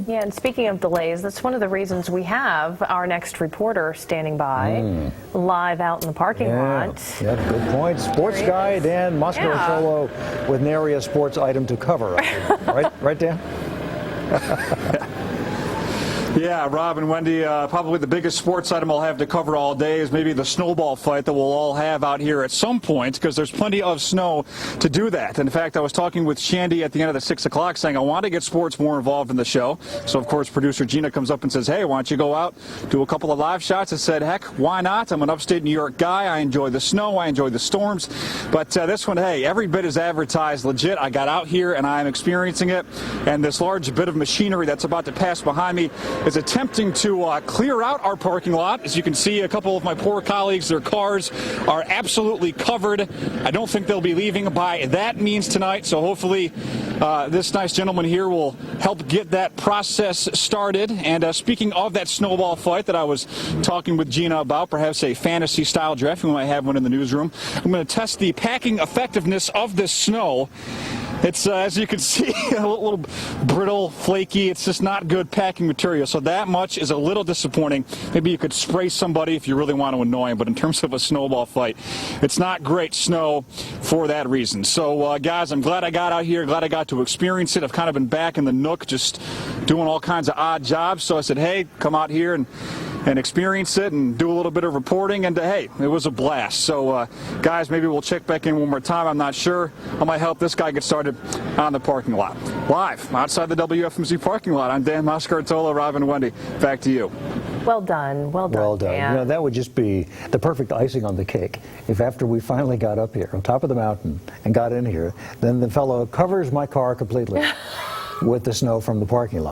Yeah, and speaking of delays, that's one of the reasons we have our next reporter standing by, live out in the parking lot. Yeah, good point. Sports guy Dan Moscaritolo with an area sports item to cover. Right, Dan? Yeah, Rob and Wendy, probably the biggest sports item I'll have to cover all day is maybe the snowball fight that we'll all have out here at some point, because there's plenty of snow to do that. In fact, I was talking with Shandy at the end of the 6 o'clock saying I want to get sports more involved in the show. So, of course, producer Gina comes up and says, hey, why don't you go out, do a couple of live shots? I said, heck, why not? I'm an upstate New York guy. I enjoy the snow. I enjoy the storms. But this one, hey, every bit is advertised legit. I got out here and I'm experiencing it. And this large bit of machinery that's about to pass behind me is attempting to clear out our parking lot. As you can see, a couple of my poor colleagues, their cars are absolutely covered. I don't think they'll be leaving by that means tonight, so hopefully this nice gentleman here will help get that process started. And speaking of that snowball fight that I was talking with Gina about, perhaps a fantasy style draft, we might have one in the newsroom. I'm going to test the packing effectiveness of this snow. It's, as you can see, a little brittle, flaky. It's just not good packing material. So that much is a little disappointing. Maybe you could spray somebody if you really want to annoy him. But in terms of a snowball fight, it's not great snow for that reason. So, guys, I'm glad I got out here. Glad I got to experience it. I've kind of been back in the nook just doing all kinds of odd jobs. So I said, hey, come out here and experience it and do a little bit of reporting, and hey, it was a blast. So guys, maybe we'll check back in one more time. I'm not sure. I might help this guy get started on the parking lot. Live outside the WFMZ parking lot, I'm Dan Moscaritolo. Robin and Wendy, back to you. Well done, well done. Well done. Dan. You know, that would just be the perfect icing on the cake if after we finally got up here on top of the mountain and got in here, then the fellow covers my car completely with the snow from the parking lot.